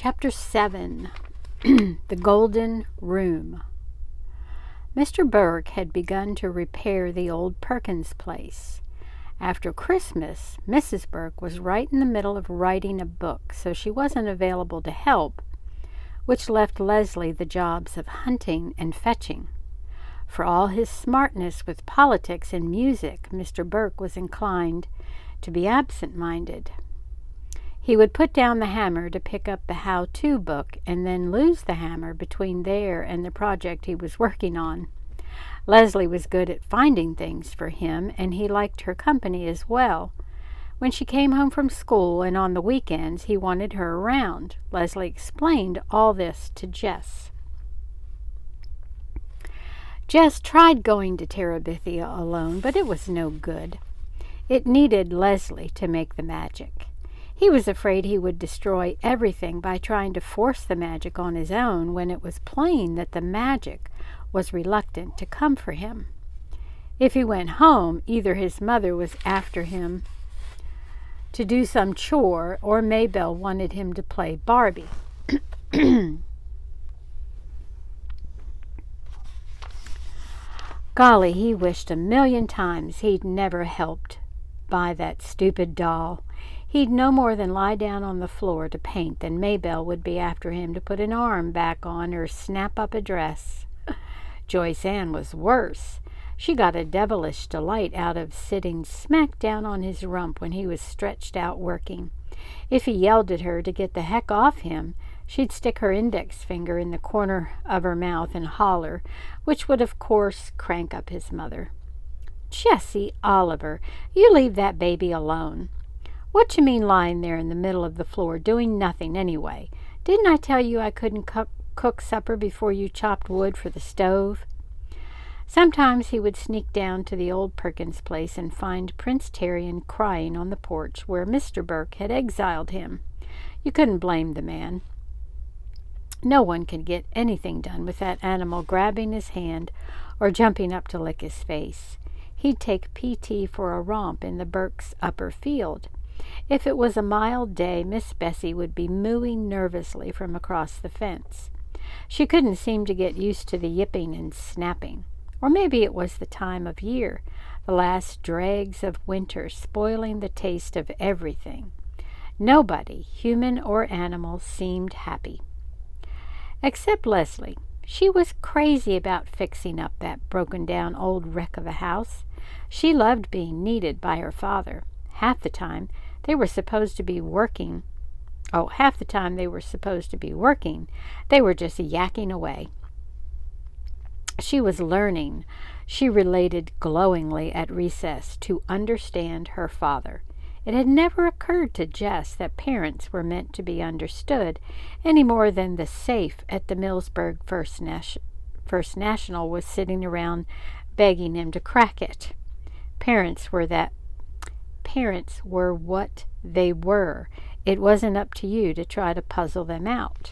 Chapter 7. The Golden Room. Mr. Burke had begun to repair the old Perkins place. After Christmas, Mrs. Burke was right in the middle of writing a book, so she wasn't available to help, which left Leslie the jobs of hunting and fetching. For all his smartness with politics and music, Mr. Burke was inclined to be absent-minded. He would put down the hammer to pick up the how-to book and then lose the hammer between there and the project he was working on. Leslie was good at finding things for him, and he liked her company as well. When she came home from school and on the weekends, he wanted her around. Leslie explained all this to Jess. Jess tried going to Terabithia alone, but it was no good. It needed Leslie to make the magic. He was afraid he would destroy everything by trying to force the magic on his own when it was plain that the magic was reluctant to come for him. If he went home, either his mother was after him to do some chore or Maybelle wanted him to play Barbie. Golly, he wished a million times he'd never helped buy that stupid doll. He'd no more than lie down on the floor to paint than Maybelle would be after him to put an arm back on or snap up a dress. Joyce Ann was worse. She got a devilish delight out of sitting smack down on his rump when he was stretched out working. If he yelled at her to get the heck off him, she'd stick her index finger in the corner of her mouth and holler, which would of course crank up his mother. "Jessie Oliver, you leave that baby alone. What you mean lying there in the middle of the floor doing nothing anyway? Didn't I tell you I couldn't cook supper before you chopped wood for the stove?" Sometimes he would sneak down to the old Perkins place and find Prince Terrian crying on the porch where Mr. Burke had exiled him. You couldn't blame the man. No one could get anything done with that animal grabbing his hand or jumping up to lick his face. He'd take PT for a romp in the Burke's upper field. If it was a mild day, Miss Bessie would be mooing nervously from across the fence. She couldn't seem to get used to the yipping and snapping. Or maybe it was the time of year, the last dregs of winter spoiling the taste of everything. Nobody, human or animal, seemed happy. Except Leslie. She was crazy about fixing up that broken-down old wreck of a house. She loved being needed by her father. Half the time they were supposed to be working. They were just yakking away. She was learning, she related glowingly at recess, to understand her father. It had never occurred to Jess that parents were meant to be understood any more than the safe at the Millsburg First National was sitting around begging him to crack it. Parents were what they were. It wasn't up to you to try to puzzle them out.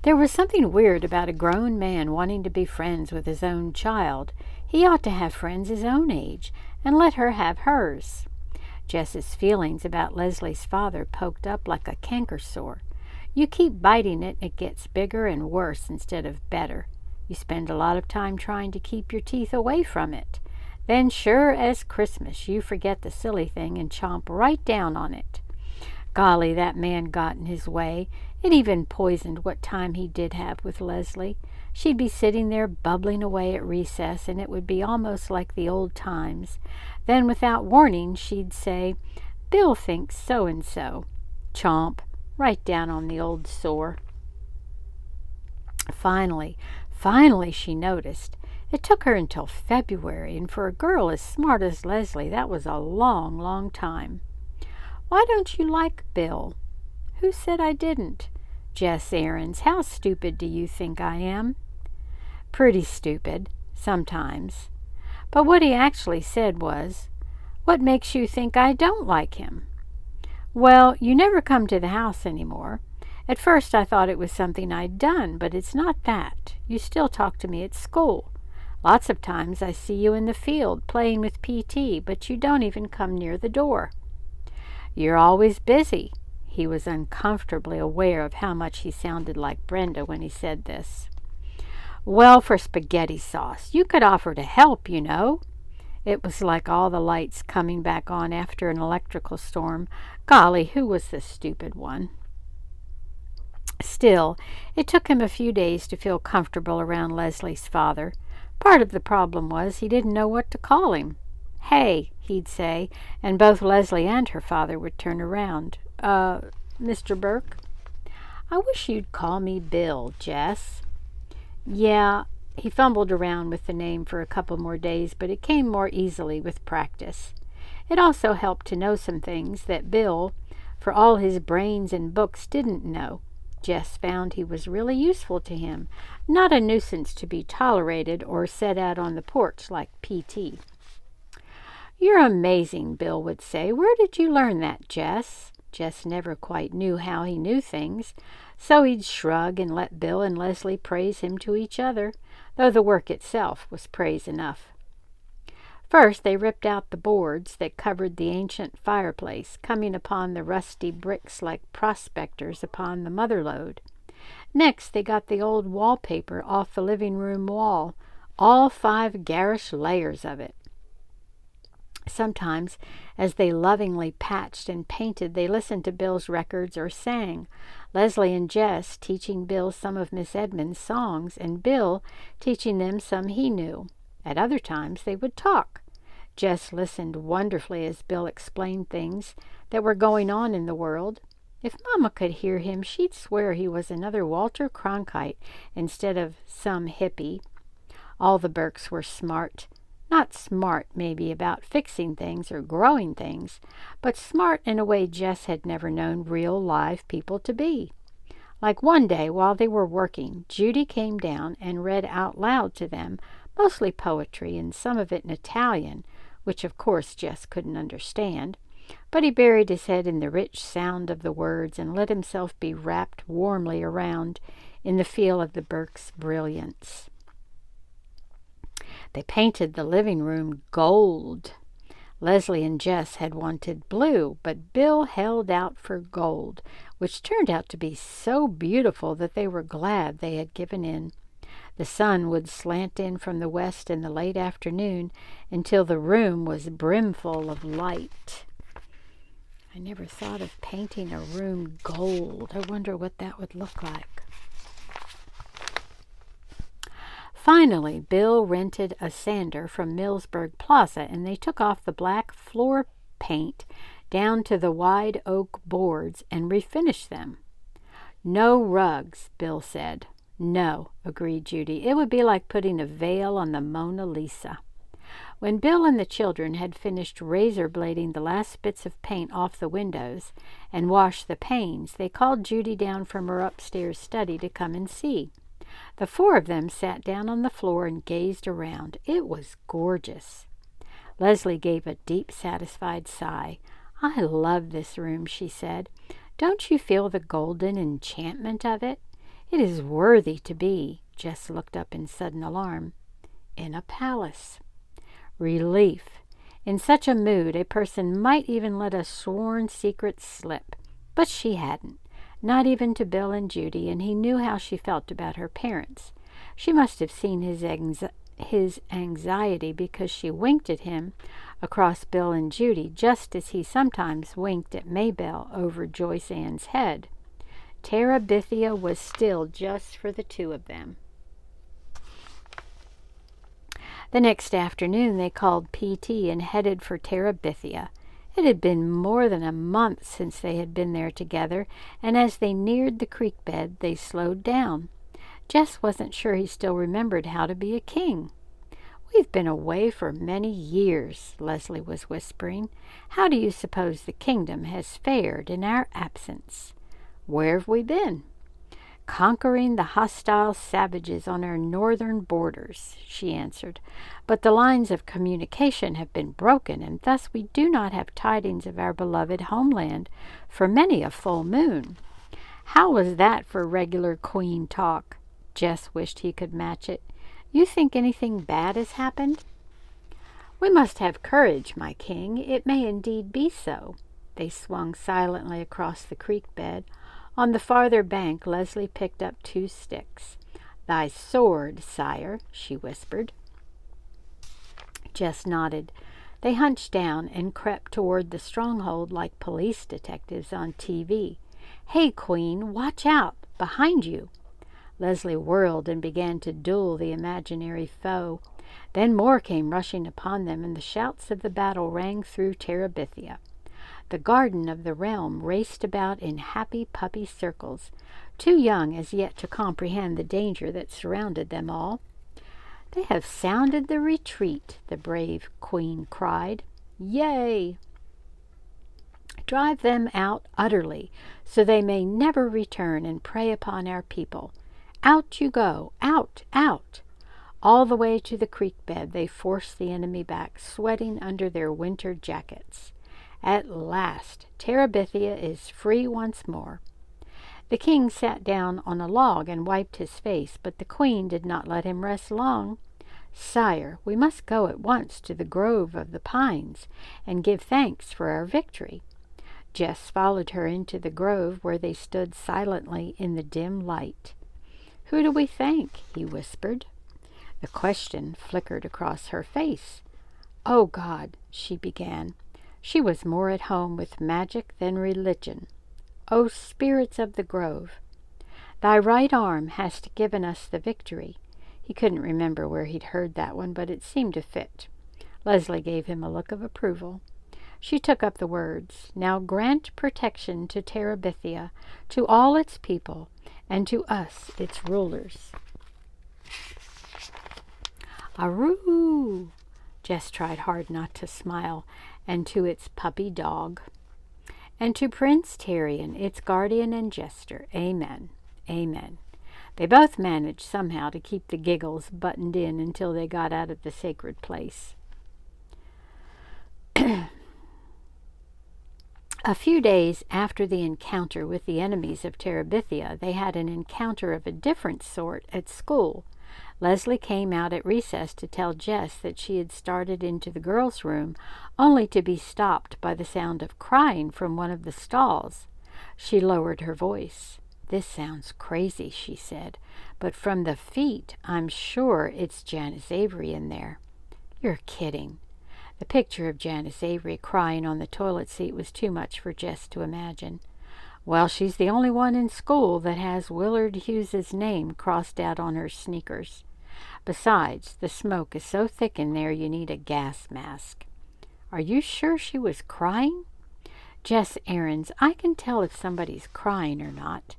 There was something weird about a grown man wanting to be friends with his own child. He ought to have friends his own age, and let her have hers. Jess's feelings about Leslie's father poked up like a canker sore. You keep biting it, it gets bigger and worse instead of better. You spend a lot of time trying to keep your teeth away from it. Then, sure as Christmas, you forget the silly thing and chomp right down on it. Golly, that man got in his way. It even poisoned what time he did have with Leslie. She'd be sitting there bubbling away at recess, and it would be almost like the old times. Then, without warning, she'd say, "Bill thinks so-and-so." Chomp, right down on the old sore. Finally, she noticed. It took her until February, and for a girl as smart as Leslie, that was a long, long time. "Why don't you like Bill?" "Who said I didn't?" "Jess Aarons, how stupid do you think I am?" "Pretty stupid, sometimes." But what he actually said was, "What makes you think I don't like him?" "Well, you never come to the house anymore. At first I thought it was something I'd done, but it's not that. You still talk to me at school. Lots of times I see you in the field playing with PT, but you don't even come near the door. You're always busy." He was uncomfortably aware of how much he sounded like Brenda when he said this. "Well, for spaghetti sauce. You could offer to help, you know." It was like all the lights coming back on after an electrical storm. Golly, who was the stupid one? Still, it took him a few days to feel comfortable around Leslie's father. Part of the problem was he didn't know what to call him. "Hey," he'd say, and both Leslie and her father would turn around. Mr. Burke?" "I wish you'd call me Bill, Jess." "Yeah." He fumbled around with the name for a couple more days, but it came more easily with practice. It also helped to know some things that Bill, for all his brains and books, didn't know. Jess found he was really useful to him, not a nuisance to be tolerated or set out on the porch like P.T. "You're amazing," Bill would say. "Where did you learn that, Jess?" Jess never quite knew how he knew things, so he'd shrug and let Bill and Leslie praise him to each other, though the work itself was praise enough. First, they ripped out the boards that covered the ancient fireplace, coming upon the rusty bricks like prospectors upon the mother lode. Next, they got the old wallpaper off the living room wall, all 5 garish layers of it. Sometimes, as they lovingly patched and painted, they listened to Bill's records or sang, Leslie and Jess teaching Bill some of Miss Edmund's songs, and Bill teaching them some he knew. At other times, they would talk. Jess listened wonderfully as Bill explained things that were going on in the world. If Mama could hear him, she'd swear he was another Walter Cronkite instead of some hippie. All the Burkes were smart. Not smart, maybe, about fixing things or growing things, but smart in a way Jess had never known real, live people to be. Like one day, while they were working, Judy came down and read out loud to them, mostly poetry and some of it in Italian, which of course Jess couldn't understand, but he buried his head in the rich sound of the words and let himself be wrapped warmly around in the feel of the Burkes' brilliance. They painted the living room gold. Leslie and Jess had wanted blue, but Bill held out for gold, which turned out to be so beautiful that they were glad they had given in. The sun would slant in from the west in the late afternoon until the room was brimful of light. I never thought of painting a room gold. I wonder what that would look like. Finally, Bill rented a sander from Millsburg Plaza, and they took off the black floor paint down to the wide oak boards and refinished them. "No rugs," Bill said. "No," agreed Judy. "It would be like putting a veil on the Mona Lisa." When Bill and the children had finished razor-blading the last bits of paint off the windows and washed the panes, they called Judy down from her upstairs study to come and see. The 4 of them sat down on the floor and gazed around. It was gorgeous. Leslie gave a deep, satisfied sigh. "I love this room," she said. "Don't you feel the golden enchantment of it? It is worthy to be," Jess looked up in sudden alarm, "in a palace." Relief. In such a mood, a person might even let a sworn secret slip. But she hadn't. Not even to Bill and Judy, and he knew how she felt about her parents. She must have seen his anxiety because she winked at him across Bill and Judy, just as he sometimes winked at Maybelle over Joyce Ann's head. Terabithia was still just for the 2 of them. The next afternoon they called P.T. and headed for Terabithia. It had been more than a month since they had been there together, and as they neared the creek bed, they slowed down. Jess wasn't sure he still remembered how to be a king. "We've been away for many years," Leslie was whispering. "How do you suppose the kingdom has fared in our absence?" "Where have we been?" "Conquering the hostile savages on our northern borders," she answered. "But the lines of communication have been broken, and thus we do not have tidings of our beloved homeland for many a full moon." How was that for regular queen talk? Jess wished he could match it. "You think anything bad has happened?" "We must have courage, my king. It may indeed be so." They swung silently across the creek bed. On the farther bank, Leslie picked up 2 sticks. "Thy sword, sire," she whispered. Jess nodded. They hunched down and crept toward the stronghold like police detectives on TV. "Hey, Queen, watch out! Behind you!" Leslie whirled and began to duel the imaginary foe. Then more came rushing upon them, and the shouts of the battle rang through Terabithia. The garden of the realm raced about in happy puppy circles, too young as yet to comprehend the danger that surrounded them all. "They have sounded the retreat," the brave queen cried. "Yay! Drive them out utterly, so they may never return and prey upon our people. Out you go! Out! Out!" All the way to the creek bed they forced the enemy back, sweating under their winter jackets. At last, Terabithia is free once more. The king sat down on a log and wiped his face, but the queen did not let him rest long. "Sire, we must go at once to the grove of the pines and give thanks for our victory." Jess followed her into the grove, where they stood silently in the dim light. "Who do we thank?" he whispered. The question flickered across her face. "Oh, God," she began. She was more at home with magic than religion. "O spirits of the grove, thy right arm hast given us the victory." He couldn't remember where he'd heard that one, but it seemed to fit. Leslie gave him a look of approval. She took up the words. "Now grant protection to Terabithia, to all its people, and to us, its rulers." "Aroo!" Jess tried hard not to smile. "And to its puppy dog. And to Prince Terrian, its guardian and jester. Amen. Amen." They both managed somehow to keep the giggles buttoned in until they got out of the sacred place. A few days after the encounter with the enemies of Terabithia, they had an encounter of a different sort at school. Leslie came out at recess to tell Jess that she had started into the girls' room, only to be stopped by the sound of crying from one of the stalls. She lowered her voice. "This sounds crazy," she said, "but from the feet, I'm sure it's Janice Avery in there." "You're kidding." The picture of Janice Avery crying on the toilet seat was too much for Jess to imagine. "Well, she's the only one in school that has Willard Hughes's name crossed out on her sneakers. Besides, the smoke is so thick in there you need a gas mask." "Are you sure she was crying?" "Jess Aarons, I can tell if somebody's crying or not."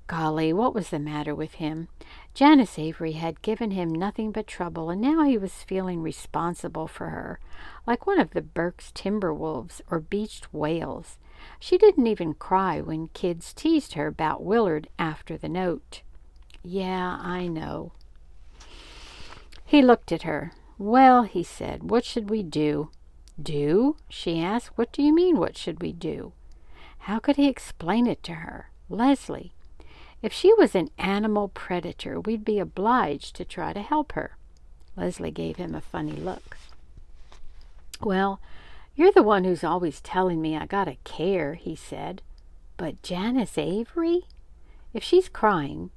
Golly, what was the matter with him? Janice Avery had given him nothing but trouble, and now he was feeling responsible for her, like one of the Burke's Timberwolves or beached whales. She didn't even cry when kids teased her about Willard after the note. "Yeah, I know." He looked at her. "Well," he said, "what should we do?" "Do?" she asked. "What do you mean, what should we do?" How could he explain it to her? Leslie. If she was an animal predator, we'd be obliged to try to help her. Leslie gave him a funny look. "Well, you're the one who's always telling me I gotta care," he said. "But Janice Avery? If she's crying,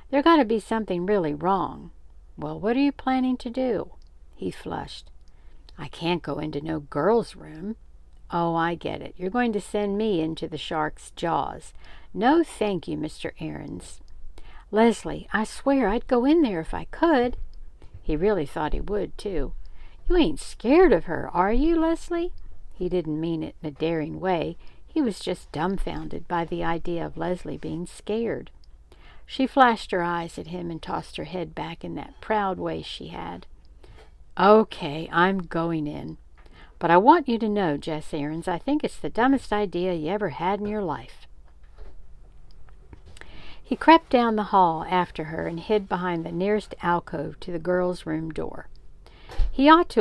there gotta be something really wrong. Well, what are you planning to do?" He flushed. "I can't go into no girl's room." "Oh, I get it. You're going to send me into the shark's jaws. No, thank you, Mr. Aarons." "Leslie, I swear I'd go in there if I could." He really thought he would, too. "You ain't scared of her, are you, Leslie?" He didn't mean it in a daring way. He was just dumbfounded by the idea of Leslie being scared. She flashed her eyes at him and tossed her head back in that proud way she had. "Okay, I'm going in. But I want you to know, Jess Aarons, I think it's the dumbest idea you ever had in your life." He crept down the hall after her and hid behind the nearest alcove to the girls' room door. He ought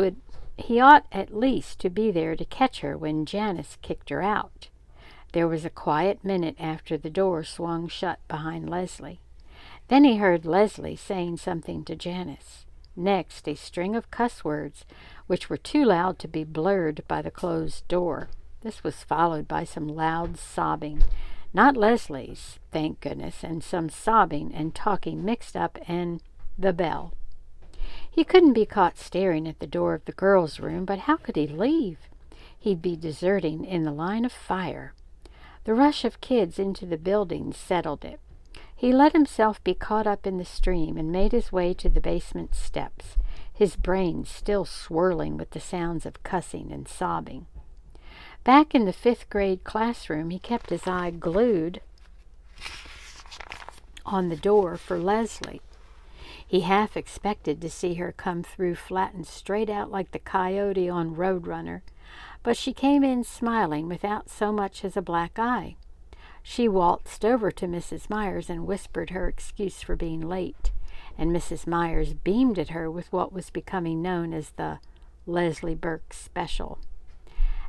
at least to be there to catch her when Janice kicked her out. There was a quiet minute after the door swung shut behind Leslie. Then he heard Leslie saying something to Janice. Next, a string of cuss words, which were too loud to be blurred by the closed door. This was followed by some loud sobbing. Not Leslie's, thank goodness, and some sobbing and talking mixed up, and the bell. He couldn't be caught staring at the door of the girls' room, but how could he leave? He'd be deserting in the line of fire. The rush of kids into the building settled it. He let himself be caught up in the stream and made his way to the basement steps, his brain still swirling with the sounds of cussing and sobbing. Back in the 5th grade classroom, he kept his eye glued on the door for Leslie. He half expected to see her come through flattened straight out like the coyote on Roadrunner, but she came in smiling without so much as a black eye. She waltzed over to Mrs. Myers and whispered her excuse for being late, and Mrs. Myers beamed at her with what was becoming known as the Leslie Burke special.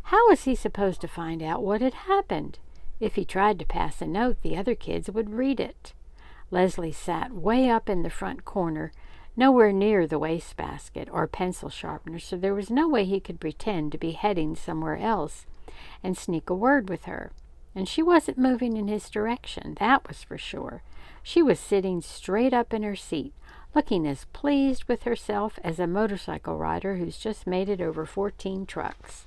How was he supposed to find out what had happened? If he tried to pass a note, the other kids would read it. Leslie sat way up in the front corner, nowhere near the wastebasket or pencil sharpener, so there was no way he could pretend to be heading somewhere else and sneak a word with her. And she wasn't moving in his direction, that was for sure. She was sitting straight up in her seat, looking as pleased with herself as a motorcycle rider who's just made it over 14 trucks.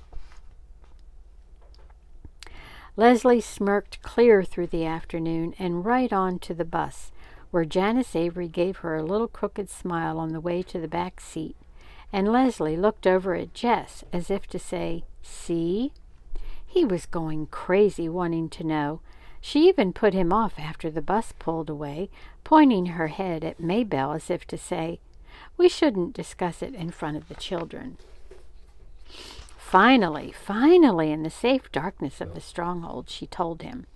Leslie smirked clear through the afternoon and right on to the bus, where Janice Avery gave her a little crooked smile on the way to the back seat, and Leslie looked over at Jess as if to say, "See?" He was going crazy wanting to know. She even put him off after the bus pulled away, pointing her head at Maybelle as if to say, "We shouldn't discuss it in front of the children." Finally, in the safe darkness of the stronghold, she told him.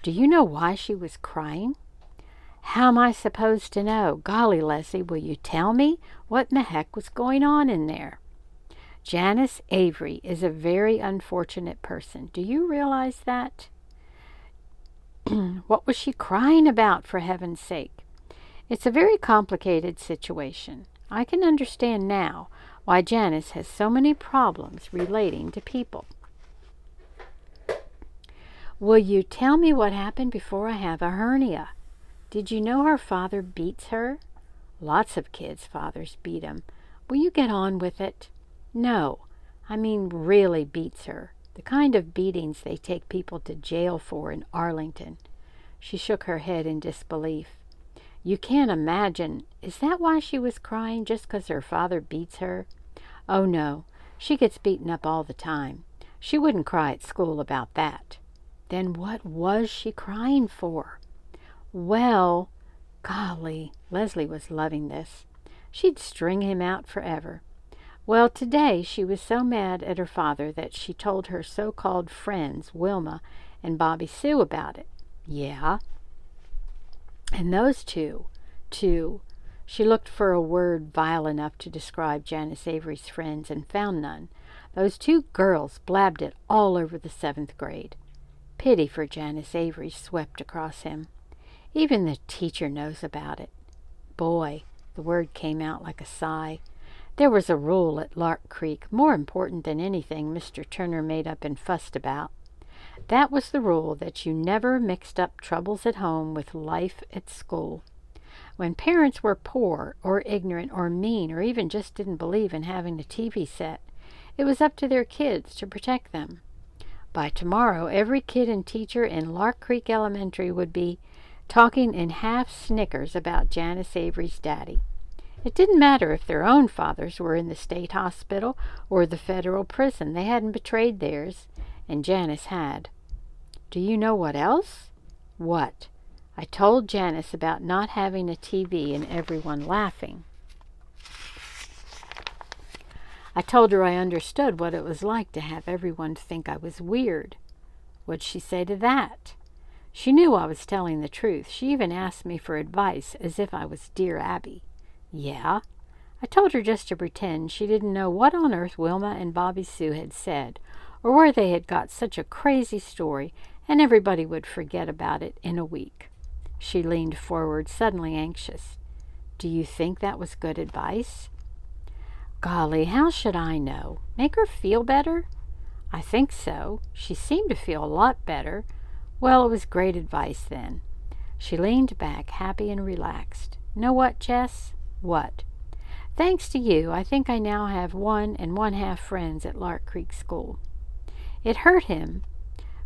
"Do you know why she was crying?" "How am I supposed to know? Golly, Leslie, will you tell me? What in the heck was going on in there?" "Janice Avery is a very unfortunate person. Do you realize that?" "What was she crying about, for heaven's sake?" "It's a very complicated situation. I can understand now why Janice has so many problems relating to people." "Will you tell me what happened before I have a hernia? Did you know her father beats her?" "Lots of kids' fathers beat 'em. Will you get on with it?" "No, I mean really beats her. The kind of beatings they take people to jail for in Arlington." She shook her head in disbelief. "You can't imagine. Is that why she was crying, just 'cause her father beats her?" "Oh, no. She gets beaten up all the time. She wouldn't cry at school about that." "Then what was she crying for?" "Well, golly," Leslie was loving this. She'd string him out forever. "Well, today she was so mad at her father that she told her so-called friends, Wilma and Bobby Sue, about it." "Yeah?" "And those two, she looked for a word vile enough to describe Janice Avery's friends and found none. "Those two girls blabbed it all over the 7th grade. Pity for Janice Avery swept across him. "Even the teacher knows about it." "Boy," the word came out like a sigh. "There was a rule at Lark Creek, more important than anything Mr. Turner made up and fussed about. That was the rule that you never mixed up troubles at home with life at school. When parents were poor or ignorant or mean or even just didn't believe in having a TV set, it was up to their kids to protect them. By tomorrow, every kid and teacher in Lark Creek Elementary would be talking in half snickers about Janice Avery's daddy. It didn't matter if their own fathers were in the state hospital or the federal prison. They hadn't betrayed theirs, and Janice had. Do you know what else?" "What?" "I told Janice about not having a TV and everyone laughing. I told her I understood what it was like to have everyone think I was weird." "What'd she say to that?" "She knew I was telling the truth. She even asked me for advice as if I was Dear Abby." "Yeah?" "I told her just to pretend she didn't know what on earth Wilma and Bobby Sue had said, or where they had got such a crazy story, and everybody would forget about it in a week." She leaned forward, suddenly anxious. "Do you think that was good advice?" "Golly, how should I know? Make her feel better?" I think so. She seemed to feel a lot better. Well, it was great advice then. She leaned back, happy and relaxed. Know what, Jess? What? Thanks to you, I think I now have 1½ friends at Lark Creek School. It hurt him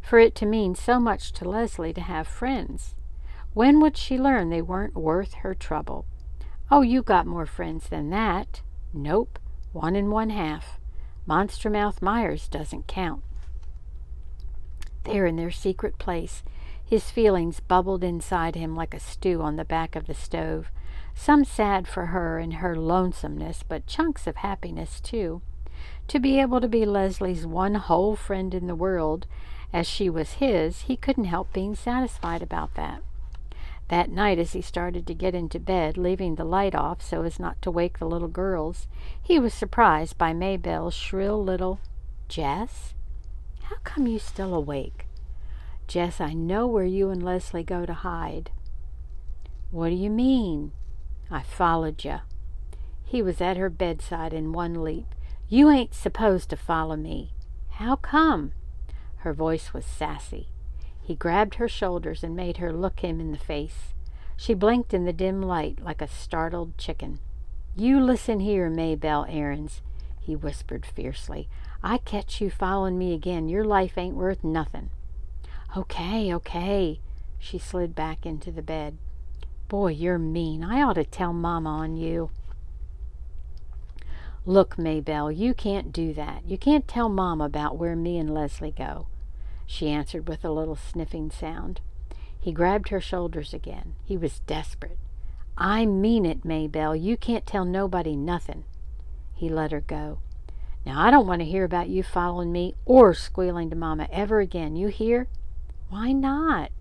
for it to mean so much to Leslie to have friends. When would she learn they weren't worth her trouble? Oh, you got more friends than that. Nope, 1½ Monster Mouth Myers doesn't count. There in their secret place, his feelings bubbled inside him like a stew on the back of the stove. Some sad for her and her lonesomeness, but chunks of happiness too. To be able to be Leslie's one whole friend in the world, as she was his, he couldn't help being satisfied about that. That night, as he started to get into bed, leaving the light off so as not to wake the little girls, he was surprised by Maybelle's shrill little, "Jess? How come you still awake?" "Jess, I know where you and Leslie go to hide." "What do you mean?" "I followed you." He was at her bedside in one leap. "You ain't supposed to follow me." "How come?" Her voice was sassy. He grabbed her shoulders and made her look him in the face. She blinked in the dim light like a startled chicken. "You listen here, Maybelle Aarons," he whispered fiercely. "I catch you following me again, your life ain't worth nothing." Okay. She slid back into the bed. "Boy, you're mean. I ought to tell Mama on you." "Look, Maybelle, you can't do that. You can't tell Mama about where me and Leslie go," she answered with a little sniffing sound. He grabbed her shoulders again. He was desperate. "I mean it, Maybelle. You can't tell nobody nothing." He let her go. "Now, I don't want to hear about you following me or squealing to Mama ever again. You hear?" "Why not?"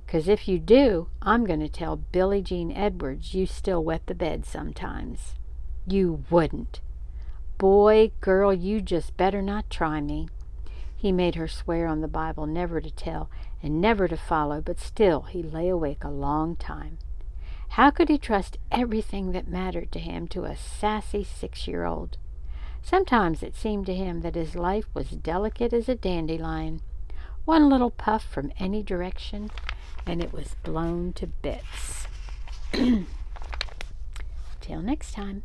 "'Cause if you do, I'm going to tell Billie Jean Edwards you still wet the bed sometimes." "You wouldn't." "Boy, girl, you just better not try me." He made her swear on the Bible never to tell and never to follow, but still he lay awake a long time. How could he trust everything that mattered to him to a sassy 6-year-old? Sometimes it seemed to him that his life was delicate as a dandelion. One little puff from any direction, and it was blown to bits. Till next time.